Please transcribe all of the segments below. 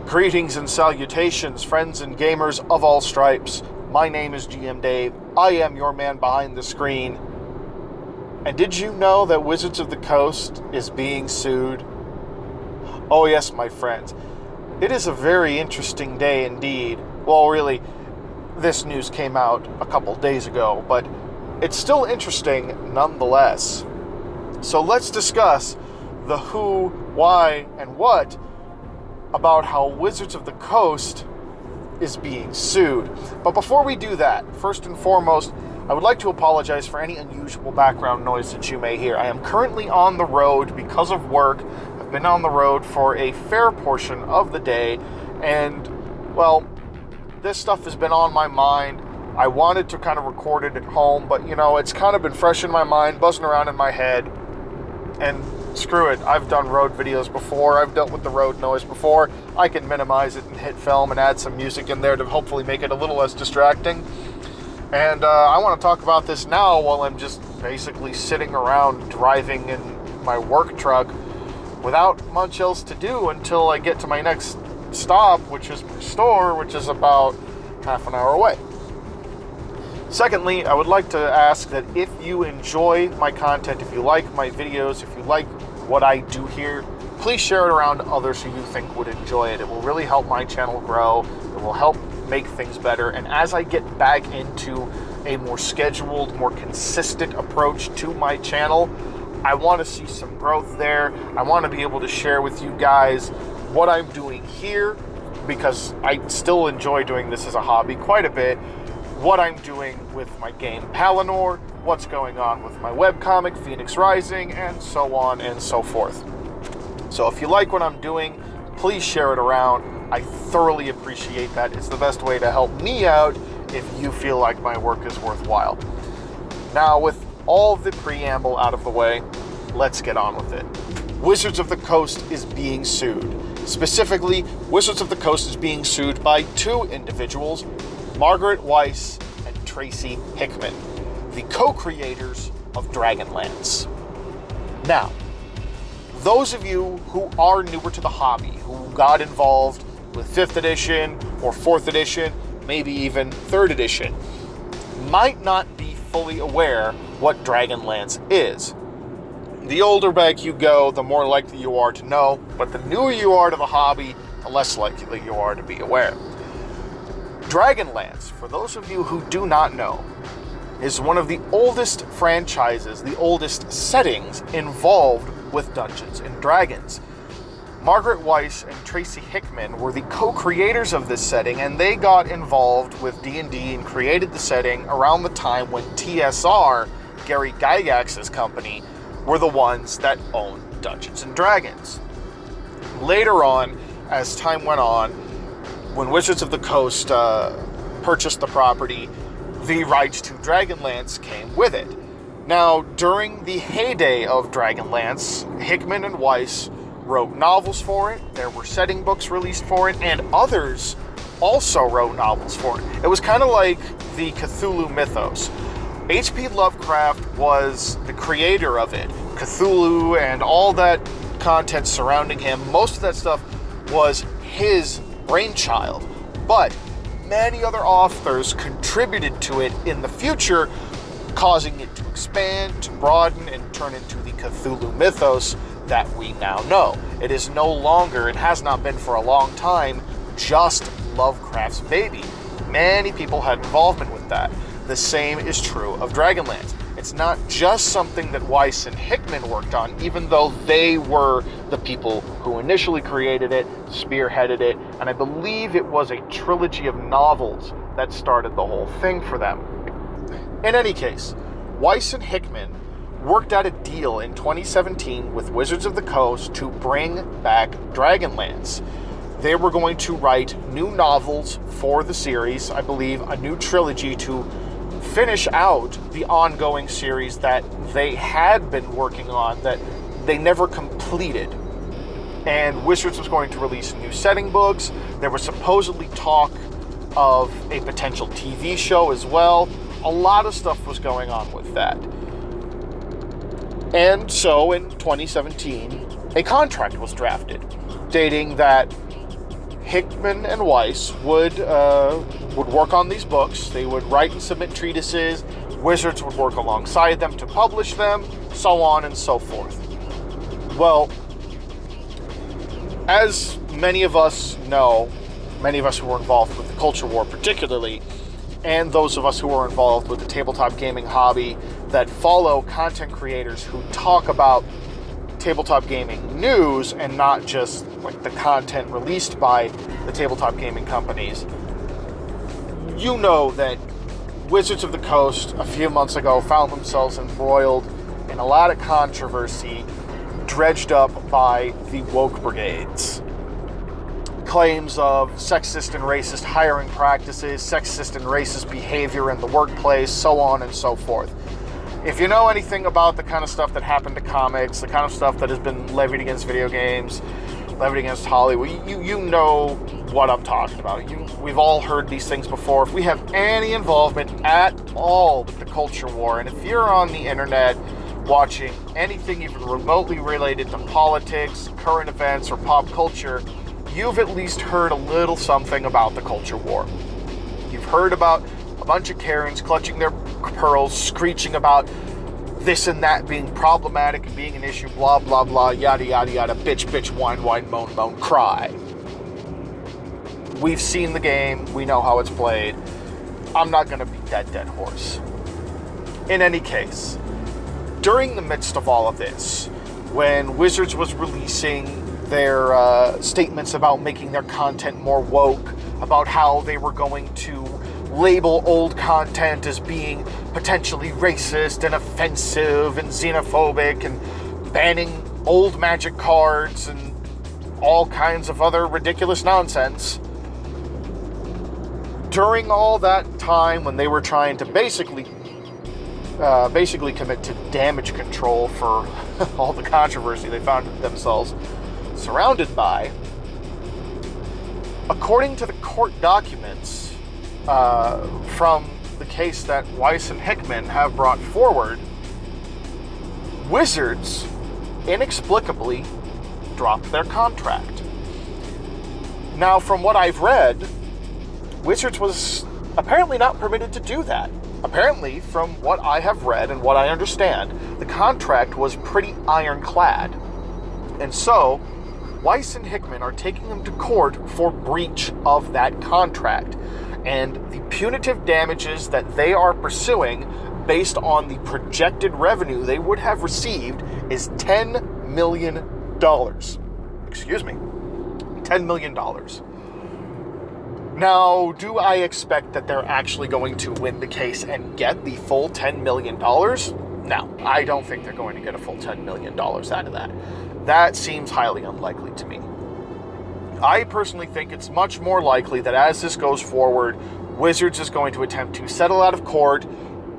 Greetings and salutations, friends and gamers of all stripes. My name is GM Dave. I am your man behind the screen. And did you know that Wizards of the Coast is being sued? Oh yes, my friends. It is a very interesting day indeed. Well, really, this news came out a couple days ago, but it's still interesting nonetheless. So let's discuss the who, why, and what about how Wizards of the Coast is being sued. But before we do that, first and foremost, I would like to apologize for any unusual background noise that you may hear. I am currently on the road because of work. I've been on the road for a fair portion of the day, and, well, this stuff has been on my mind. I wanted to kind of record it at home, but, it's kind of been fresh in my mind, buzzing around in my head, and screw it. I've done road videos before. I've dealt with the road noise before. I can minimize it and hit film and add some music in there to hopefully make it a little less distracting. And I want to talk about this now while I'm just basically sitting around driving in my work truck without much else to do until I get to my next stop, which is my store, which is about half an hour away. Secondly, I would like to ask that if you enjoy my content, if you like my videos, if you like what I do here, please share it around to others who you think would enjoy it. It will really help my channel grow. It will help make things better. And as I get back into a more scheduled, more consistent approach to my channel, I want to see some growth there. I want to be able to share with you guys what I'm doing here, because I still enjoy doing this as a hobby quite a bit. What I'm doing with my game Palinor, what's going on with my webcomic Phoenix Rising, and so on and so forth. So if you like what I'm doing, please share it around. I thoroughly appreciate that. It's the best way to help me out if you feel like my work is worthwhile. Now, with all the preamble out of the way, let's get on with it. Wizards of the Coast is being sued. Specifically, Wizards of the Coast is being sued by two individuals, Margaret Weis and Tracy Hickman, the co-creators of DragonLance. Now, those of you who are newer to the hobby, who got involved with 5th edition or 4th edition, maybe even 3rd edition, might not be fully aware what DragonLance is. The older back you go, the more likely you are to know, but the newer you are to the hobby, the less likely you are to be aware. DragonLance, for those of you who do not know, is one of the oldest franchises, the oldest settings involved with Dungeons and Dragons. Margaret Weis and Tracy Hickman were the co-creators of this setting, and they got involved with D&D and created the setting around the time when TSR, Gary Gygax's company, were the ones that owned Dungeons and Dragons. Later on, as time went on, when Wizards of the Coast purchased the property, the rights to DragonLance came with it. Now, during the heyday of DragonLance, Hickman and Weis wrote novels for it, there were setting books released for it, and others also wrote novels for it. It was kind of like the Cthulhu mythos. H.P. Lovecraft was the creator of it. Cthulhu and all that content surrounding him, most of that stuff was his brainchild, but many other authors contributed to it in the future, causing it to expand, to broaden, and turn into the Cthulhu mythos that we now know. It is no longer, and has not been for a long time, just Lovecraft's baby. Many people had involvement with that. The same is true of DragonLance. It's not just something that Weis and Hickman worked on, even though they were the people who initially created it, spearheaded it, and I believe it was a trilogy of novels that started the whole thing for them. In any case, Weis and Hickman worked out a deal in 2017 with Wizards of the Coast to bring back DragonLance. They were going to write new novels for the series, I believe a new trilogy to finish out the ongoing series that they had been working on that they never completed. And Wizards was going to release new setting books. There was supposedly talk of a potential TV show as well. A lot of stuff was going on with that. And so in 2017, a contract was drafted, stating that Hickman and Weis would work on these books. They would write and submit treatises. Wizards would work alongside them to publish them, so on and so forth. Well, as many of us know, many of us who were involved with the culture war particularly, and those of us who are involved with the tabletop gaming hobby that follow content creators who talk about tabletop gaming news and not just like the content released by the tabletop gaming companies, you know that Wizards of the Coast a few months ago found themselves embroiled in a lot of controversy dredged up by the woke brigades. Claims of sexist and racist hiring practices, sexist and racist behavior in the workplace, so on and so forth. If you know anything about the kind of stuff that happened to comics, the kind of stuff that has been levied against video games, levied against Hollywood, you know what I'm talking about. We've all heard these things before. If we have any involvement at all with the culture war, and if you're on the internet watching anything even remotely related to politics, current events, or pop culture, you've at least heard a little something about the culture war. You've heard about a bunch of Karens clutching their pearls, screeching about this and that being problematic and being an issue, blah, blah, blah, yada, yada, yada, bitch, bitch, whine, whine, moan, moan, cry. We've seen the game. We know how it's played. I'm not going to beat that dead horse. In any case, during the midst of all of this, when Wizards was releasing their statements about making their content more woke, about how they were going to label old content as being potentially racist and offensive and xenophobic and banning old Magic cards and all kinds of other ridiculous nonsense. During all that time when they were trying to basically commit to damage control for all the controversy they found themselves surrounded by, according to the court documents from the case that Weis and Hickman have brought forward, Wizards inexplicably dropped their contract. Now, from what I've read, Wizards was apparently not permitted to do that. Apparently, from what I have read and what I understand, the contract was pretty ironclad. And so, Weis and Hickman are taking them to court for breach of that contract. And the punitive damages that they are pursuing, based on the projected revenue they would have received, is $10 million. Excuse me. $10 million. Now, do I expect that they're actually going to win the case and get the full $10 million? No, I don't think they're going to get a full $10 million out of that. That seems highly unlikely to me. I personally think it's much more likely that as this goes forward, Wizards is going to attempt to settle out of court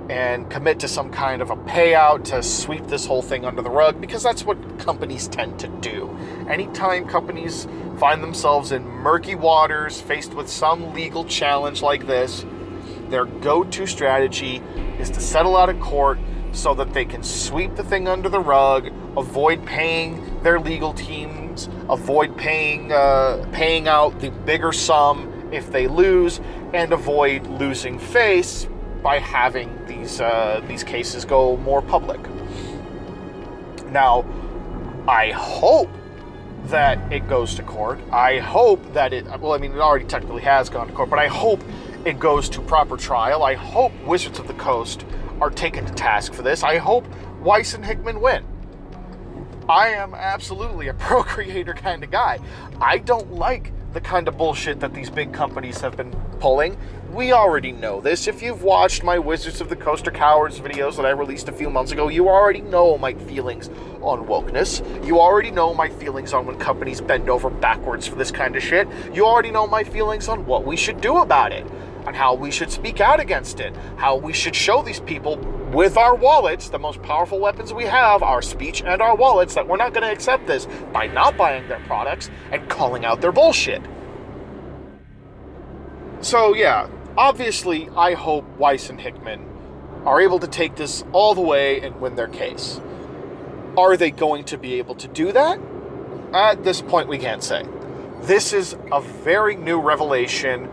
and commit to some kind of a payout to sweep this whole thing under the rug, because that's what companies tend to do. Anytime companies find themselves in murky waters, faced with some legal challenge like this, their go-to strategy is to settle out of court so that they can sweep the thing under the rug, avoid paying their legal teams, avoid paying out the bigger sum if they lose, and avoid losing face by having these cases go more public. Now, I hope that it goes to court. I hope that it already technically has gone to court, but I hope it goes to proper trial. I hope Wizards of the Coast are taken to task for this. I hope Weis and Hickman win. I am absolutely a pro-creator kind of guy. I don't like the kind of bullshit that these big companies have been pulling. We already know this. If you've watched my Wizards of the Coast are Cowards videos that I released a few months ago, you already know my feelings on wokeness. You already know my feelings on when companies bend over backwards for this kind of shit. You already know my feelings on what we should do about it, and how we should speak out against it, how we should show these people with our wallets, the most powerful weapons we have, our speech and our wallets, that we're not going to accept this by not buying their products and calling out their bullshit. So yeah, obviously I hope Weis and Hickman are able to take this all the way and win their case. Are they going to be able to do that? At this point we can't say. This is a very new revelation.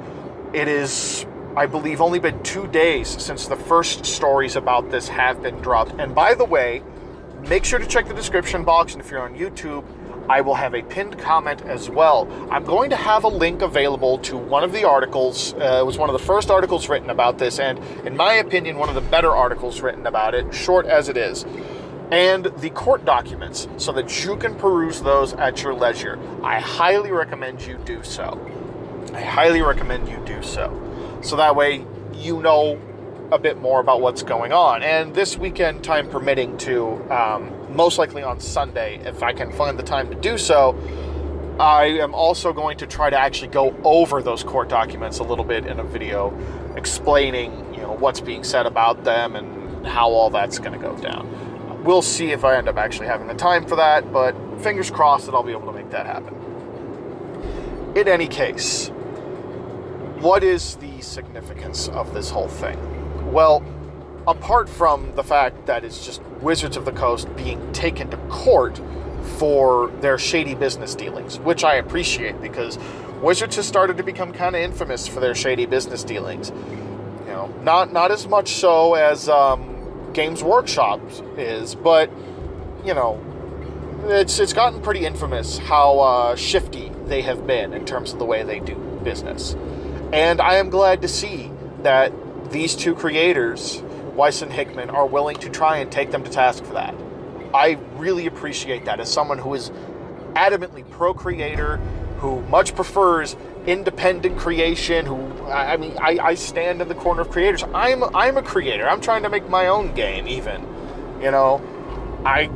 It is, I believe, only been 2 days since the first stories about this have been dropped. And by the way, make sure to check the description box, and if you're on YouTube, I will have a pinned comment as well. I'm going to have a link available to one of the articles. It was one of the first articles written about this, and in my opinion, one of the better articles written about it, short as it is. And the court documents, so that you can peruse those at your leisure. I highly recommend you do so. So that way you know a bit more about what's going on. And this weekend, time permitting, to most likely on Sunday, if I can find the time to do so, I am also going to try to actually go over those court documents a little bit in a video explaining, what's being said about them and how all that's going to go down. We'll see if I end up actually having the time for that, but fingers crossed that I'll be able to make that happen. In any case, what is the significance of this whole thing? Well, apart from the fact that it's just Wizards of the Coast being taken to court for their shady business dealings, which I appreciate, because Wizards has started to become kind of infamous for their shady business dealings. Not as much so as Games Workshop is, but it's gotten pretty infamous how shifty they have been in terms of the way they do business. And I am glad to see that these two creators, Weis and Hickman, are willing to try and take them to task for that. I really appreciate that as someone who is adamantly pro-creator, who much prefers independent creation, I stand in the corner of creators. I'm a creator. I'm trying to make my own game even. I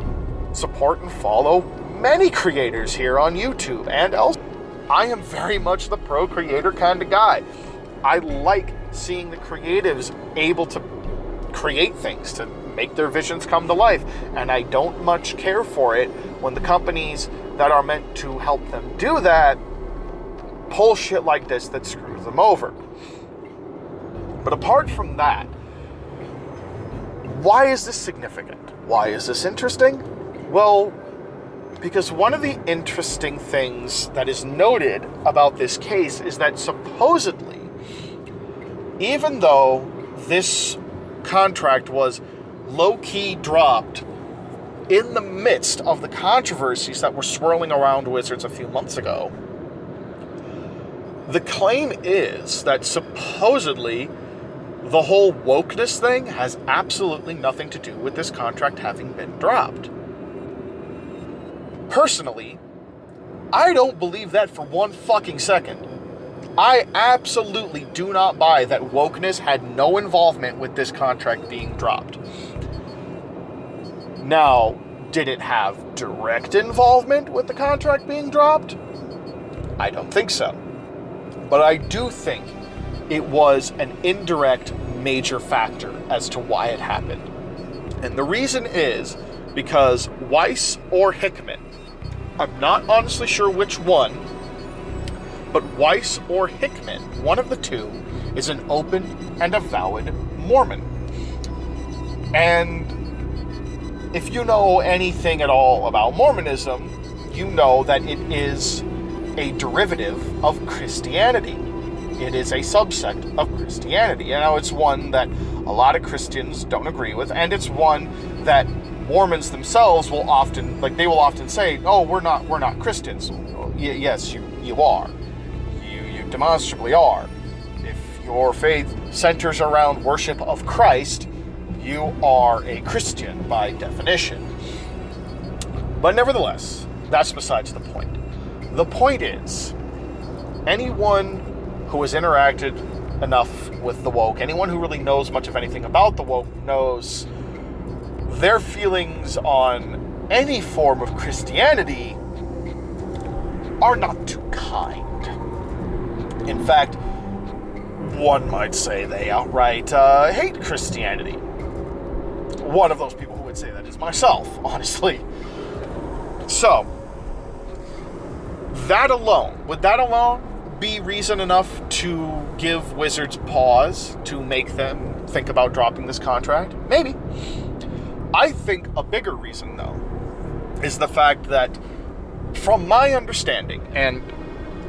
support and follow many creators here on YouTube and elsewhere. I am very much the pro-creator kind of guy. I like seeing the creatives able to create things, to make their visions come to life. And I don't much care for it when the companies that are meant to help them do that pull shit like this that screws them over. But apart from that, why is this significant? Why is this interesting? Well, because one of the interesting things that is noted about this case is that supposedly, even though this contract was low-key dropped in the midst of the controversies that were swirling around Wizards a few months ago, the claim is that supposedly the whole wokeness thing has absolutely nothing to do with this contract having been dropped. Personally, I don't believe that for one fucking second. I absolutely do not buy that wokeness had no involvement with this contract being dropped. Now, did it have direct involvement with the contract being dropped? I don't think so. But I do think it was an indirect major factor as to why it happened. And the reason is because Weis or Hickman, I'm not honestly sure which one, but Weis or Hickman, one of the two, is an open and avowed Mormon. And if you know anything at all about Mormonism, you know that it is a derivative of Christianity. It is a subsect of Christianity. It's one that a lot of Christians don't agree with, and it's one that Mormons themselves will often say, "Oh, we're not Christians." Yes, you are. You demonstrably are. If your faith centers around worship of Christ, you are a Christian by definition. But nevertheless, that's besides the point. The point is, anyone who has interacted enough with the woke, anyone who really knows much of anything about the woke, knows their feelings on any form of Christianity are not too kind. In fact, one might say they outright hate Christianity. One of those people who would say that is myself, honestly. So, would that alone be reason enough to give Wizards pause, to make them think about dropping this contract? Maybe. I think a bigger reason, though, is the fact that, from my understanding, and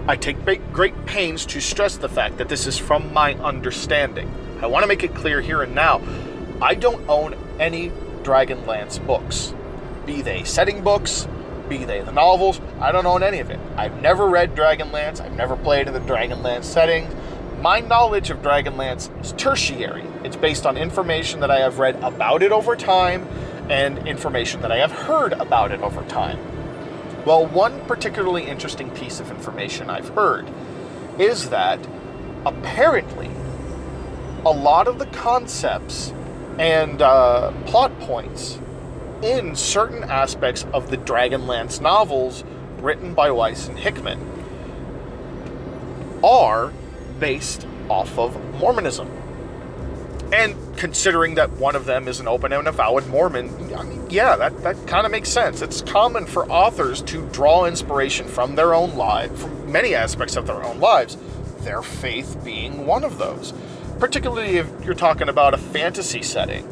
I take great pains to stress the fact that this is from my understanding. I want to make it clear here and now, I don't own any DragonLance books. Be they setting books, be they the novels, I don't own any of it. I've never read DragonLance, I've never played in the DragonLance setting. My knowledge of DragonLance is tertiary. It's based on information that I have read about it over time and information that I have heard about it over time. Well, one particularly interesting piece of information I've heard is that apparently a lot of the concepts and plot points in certain aspects of the DragonLance novels written by Weis and Hickman are based off of Mormonism. And considering that one of them is an open and avowed Mormon, I mean, yeah, that kind of makes sense. It's common for authors to draw inspiration from their own lives, from many aspects of their own lives, their faith being one of those. Particularly if you're talking about a fantasy setting,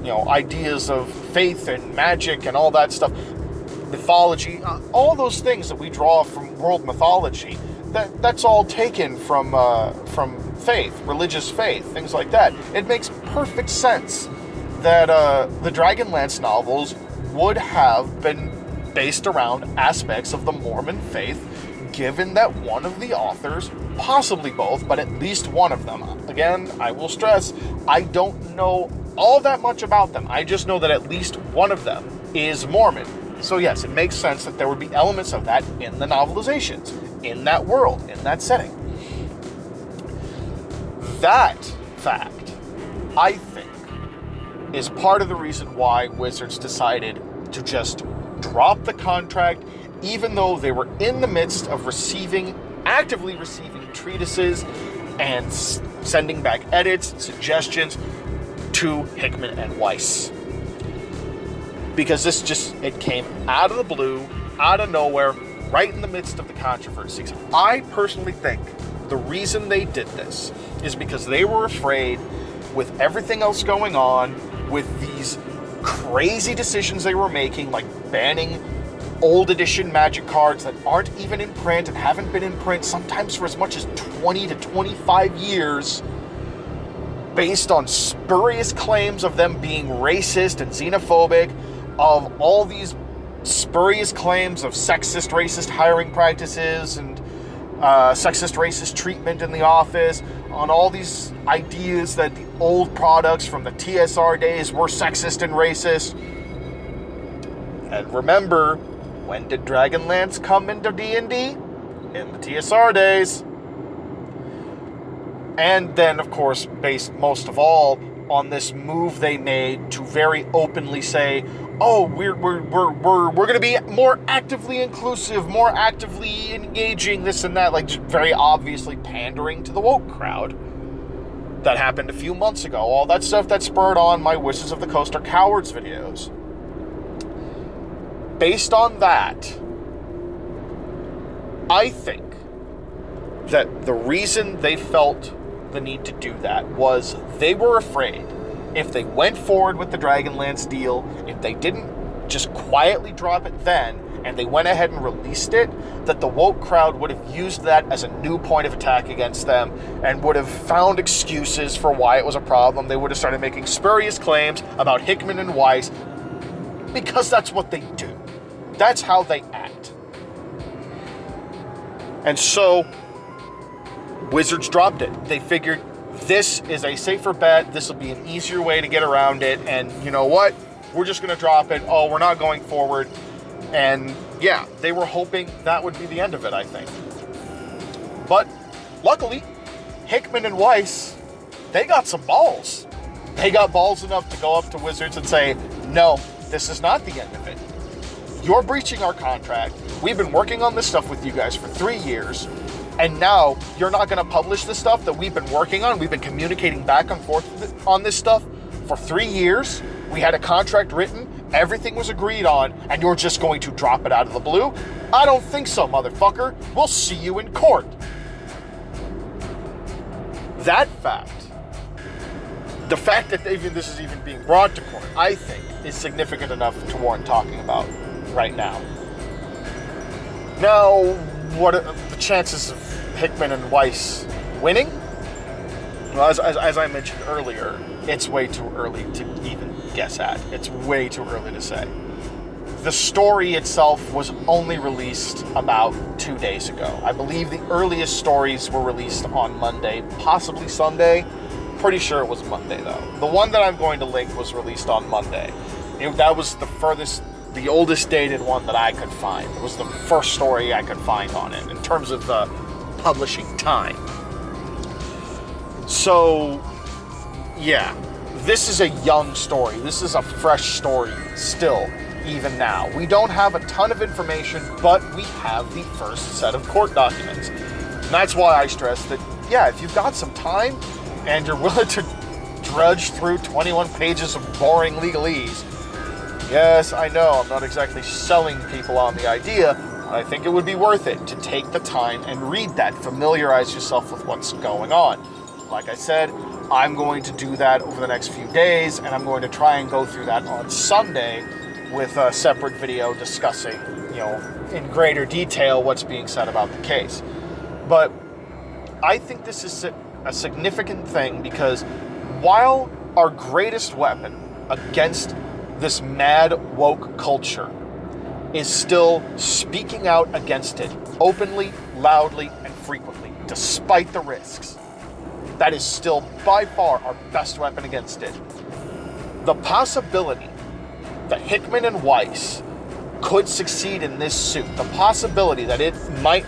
you know, ideas of faith and magic and all that stuff, mythology, all those things that we draw from world mythology, that's all taken from faith, religious faith, things like that. It makes perfect sense that the DragonLance novels would have been based around aspects of the Mormon faith, given that one of the authors, possibly both, but at least one of them, again, I will stress, I don't know all that much about them. I just know that at least one of them is Mormon. So yes, it makes sense that there would be elements of that in the novelizations, in that world, in that setting. That fact, I think, is part of the reason why Wizards decided to just drop the contract, even though they were in the midst of actively receiving treatises and sending back edits, suggestions to Hickman and Weis. Because it came out of the blue, out of nowhere, right in the midst of the controversies. I personally think the reason they did this is because they were afraid, with everything else going on, with these crazy decisions they were making, like banning old edition Magic cards that aren't even in print and haven't been in print sometimes for as much as 20 to 25 years, based on spurious claims of them being racist and xenophobic, of all these spurious claims of sexist, racist hiring practices and sexist, racist treatment in the office, on all these ideas that the old products from the TSR days were sexist and racist. And remember, when did DragonLance come into D&D? In the TSR days. And then, of course, based most of all on this move they made to very openly say, oh, we're going to be more actively inclusive, more actively engaging, this and that, like just very obviously pandering to the woke crowd. That happened a few months ago. All that stuff that spurred on my Wizards of the Coast are Cowards videos. Based on that, I think that the reason they felt the need to do that was they were afraid if they went forward with the DragonLance deal, if they didn't just quietly drop it then, and they went ahead and released it, that the woke crowd would have used that as a new point of attack against them and would have found excuses for why it was a problem. They would have started making spurious claims about Hickman and Weis, because that's what they do. That's how they act. And so Wizards dropped it. They figured this is a safer bet. This will be an easier way to get around it. And you know what? We're just going to drop it. Oh, we're not going forward. And yeah, they were hoping that would be the end of it, I think. But luckily, Hickman and Weis, they got some balls. They got balls enough to go up to Wizards and say, no, this is not the end of it. You're breaching our contract. We've been working on this stuff with you guys for 3 years. And now you're not going to publish the stuff that we've been working on. We've been communicating back and forth on this stuff for 3 years. We had a contract written. Everything was agreed on. And you're just going to drop it out of the blue? I don't think so, motherfucker. We'll see you in court. That fact, the fact that this is even being brought to court, I think, is significant enough to warrant talking about right now. Now, what are the chances of Hickman and Weis winning? Well, as I mentioned earlier, it's way too early to even guess at. It's way too early to say. The story itself was only released about 2 days ago. I believe the earliest stories were released on Monday, possibly Sunday. Pretty sure it was Monday, though. The one that I'm going to link was released on Monday. That was the oldest dated one that I could find. It was the first story I could find on it in terms of the publishing time. So, yeah, this is a young story. This is a fresh story still, even now. We don't have a ton of information, but we have the first set of court documents. And that's why I stress that, yeah, if you've got some time and you're willing to drudge through 21 pages of boring legalese, yes, I know, I'm not exactly selling people on the idea, but I think it would be worth it to take the time and read that, familiarize yourself with what's going on. Like I said, I'm going to do that over the next few days, and I'm going to try and go through that on Sunday with a separate video discussing, in greater detail what's being said about the case. But I think this is a significant thing because while our greatest weapon against this mad woke culture is still speaking out against it openly, loudly, and frequently, despite the risks, that is still by far our best weapon against it. The possibility that Hickman and Weis could succeed in this suit, the possibility that it might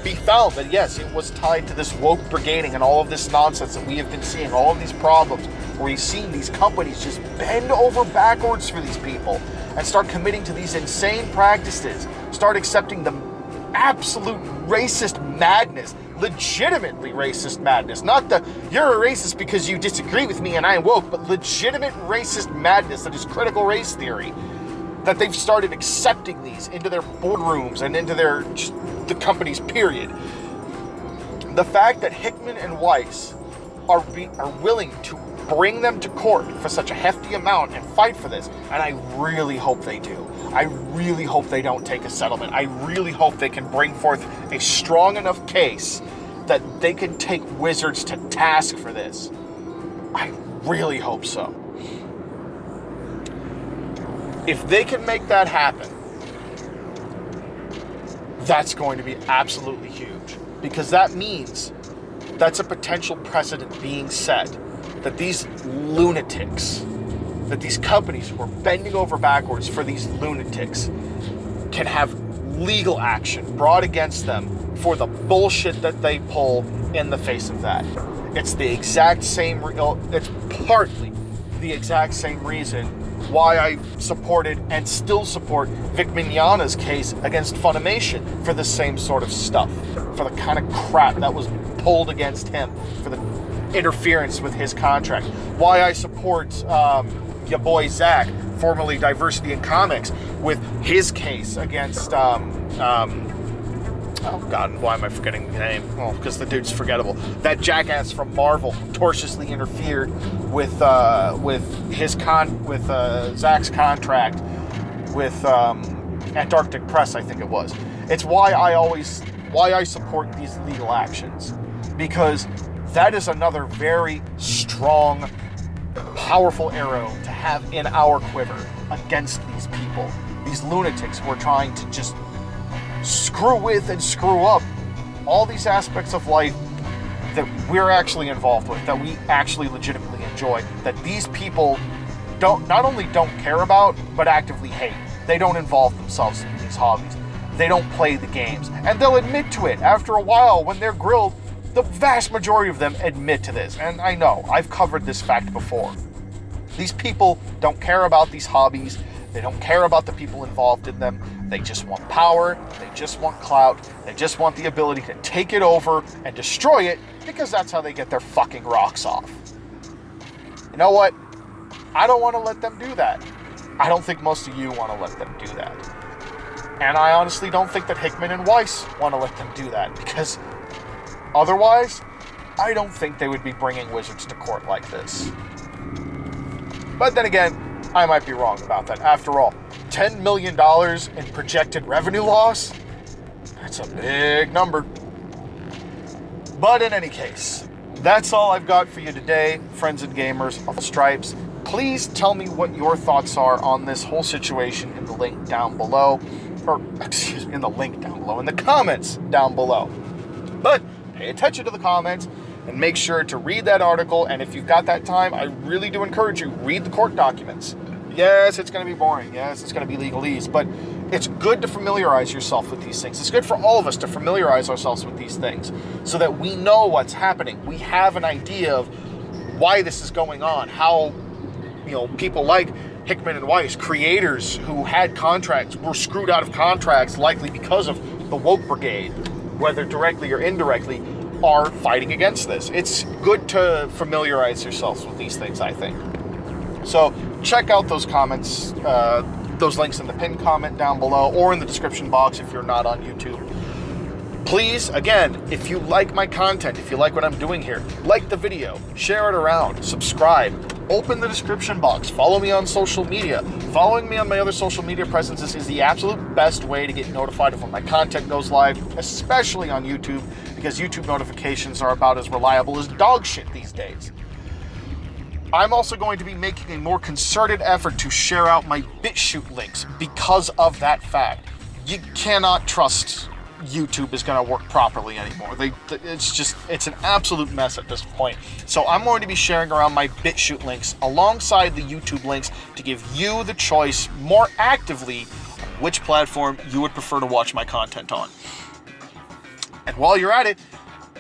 be found that yes, it was tied to this woke brigading and all of this nonsense that we have been seeing, all of these problems, where we've seen these companies just bend over backwards for these people and start committing to these insane practices, start accepting the absolute racist madness, legitimately racist madness, not the you're a racist because you disagree with me and I'm woke, but legitimate racist madness that is critical race theory, that they've started accepting these into their boardrooms and into their the companies, period. The fact that Hickman and Weis are willing to bring them to court for such a hefty amount and fight for this, and I really hope they do. I really hope they don't take a settlement. I really hope they can bring forth a strong enough case that they can take Wizards to task for this. I really hope so. If they can make that happen, that's going to be absolutely huge, because that means that's a potential precedent being set that these lunatics, that these companies who are bending over backwards for these lunatics can have legal action brought against them for the bullshit that they pull in the face of that. It's the exact same, it's partly the exact same reason why I supported and still support Vic Mignogna's case against Funimation for the same sort of stuff, for the kind of crap that was pulled against him, for the interference with his contract. Why I support your boy Zach, formerly Diversity in Comics, with his case against oh god, why am I forgetting the name? Well, because the dude's forgettable. That jackass from Marvel who tortiously interfered with Zach's contract with Antarctic Press, I think it was. It's why I support these legal actions, because that is another very strong, powerful arrow to have in our quiver against these people, these lunatics who are trying to just screw with and screw up all these aspects of life that we're actually involved with, that we actually legitimately enjoy, that these people not only don't care about, but actively hate. They don't involve themselves in these hobbies. They don't play the games. And they'll admit to it. After a while, when they're grilled, the vast majority of them admit to this. And I know, I've covered this fact before. These people don't care about these hobbies. They don't care about the people involved in them. They just want power. They just want clout. They just want the ability to take it over and destroy it, because that's how they get their fucking rocks off. You know what? I don't want to let them do that. I don't think most of you want to let them do that. And I honestly don't think that Hickman and Weis want to let them do that, because otherwise, I don't think they would be bringing Wizards to court like this. But then again, I might be wrong about that. After all, $10 million in projected revenue loss? That's a big number. But in any case, that's all I've got for you today, friends and gamers of stripes. Please tell me what your thoughts are on this whole situation in the link down below. Or, excuse me, in the link down below, in the comments down below. But pay attention to the comments and make sure to read that article. And if you've got that time, I really do encourage you, read the court documents. Yes, it's going to be boring. Yes, it's going to be legalese. But it's good to familiarize yourself with these things. It's good for all of us to familiarize ourselves with these things so that we know what's happening. We have an idea of why this is going on, how people like Hickman and Weis, creators who had contracts, were screwed out of contracts likely because of the woke brigade, whether directly or indirectly, are fighting against this. It's good to familiarize yourselves with these things, I think. So check out those comments, those links in the pinned comment down below or in the description box if you're not on YouTube. Please, again, if you like my content, if you like what I'm doing here, like the video, share it around, subscribe, open the description box, follow me on social media. Following me on my other social media presences is the absolute best way to get notified of when my content goes live, especially on YouTube, because YouTube notifications are about as reliable as dog shit these days. I'm also going to be making a more concerted effort to share out my BitChute links because of that fact. You cannot trust YouTube is going to work properly anymore. It's an absolute mess at this point. So I'm going to be sharing around my BitChute links alongside the YouTube links to give you the choice more actively on which platform you would prefer to watch my content on. And while you're at it,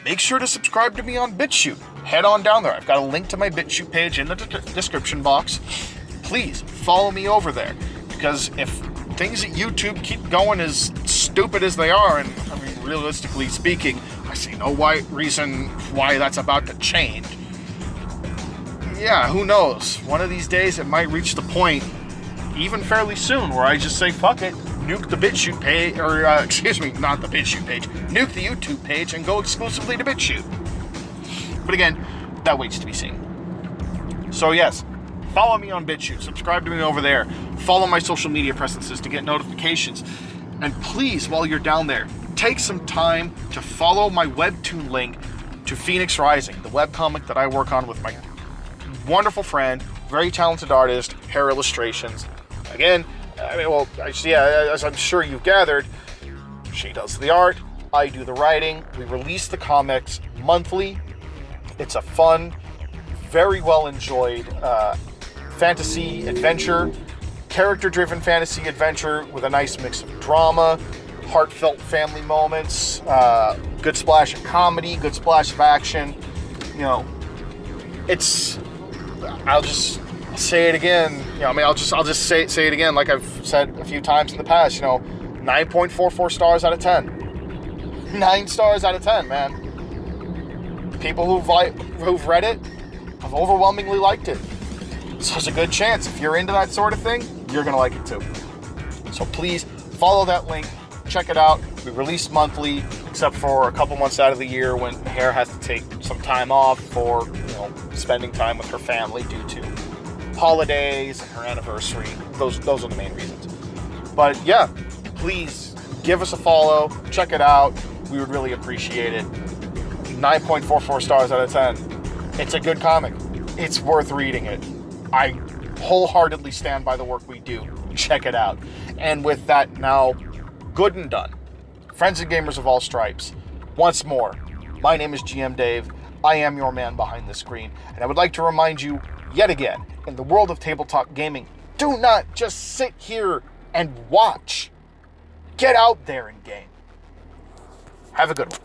make sure to subscribe to me on BitChute. Head on down there. I've got a link to my BitChute page in the description box. Please follow me over there, because if things at YouTube keep going as stupid as they are, and I mean, realistically speaking, I see no reason why that's about to change. Yeah, who knows? One of these days it might reach the point, even fairly soon, where I just say, fuck it, nuke the BitChute page, or excuse me, not the BitChute page, nuke the YouTube page and go exclusively to BitChute. But again, that waits to be seen. So yes, follow me on BitChute, subscribe to me over there, follow my social media presences to get notifications, and please, while you're down there, take some time to follow my webtoon link to Phoenix Rising, the webcomic that I work on with my wonderful friend, very talented artist, Hair Illustrations. Again, as I'm sure you've gathered, she does the art, I do the writing, we release the comics monthly. It's a fun, very well enjoyed fantasy adventure, character-driven fantasy adventure with a nice mix of drama, heartfelt family moments, good splash of comedy, good splash of action. I'll just say it again. I'll just say it again, like I've said a few times in the past. 9.44 stars out of 10. 9 stars out of 10, man. People who've read it have overwhelmingly liked it. So there's a good chance if you're into that sort of thing, you're going to like it too. So please follow that link, check it out. We release monthly, except for a couple months out of the year when Hair has to take some time off for, spending time with her family due to holidays and her anniversary. Those are the main reasons. But yeah, please give us a follow, check it out. We would really appreciate it. 9.44 stars out of 10. It's a good comic. It's worth reading it. I wholeheartedly stand by the work we do. Check it out. And with that now good and done, friends and gamers of all stripes, once more, my name is GM Dave. I am your man behind the screen, and I would like to remind you yet again, in the world of tabletop gaming, do not just sit here and watch. Get out there and game. Have a good one.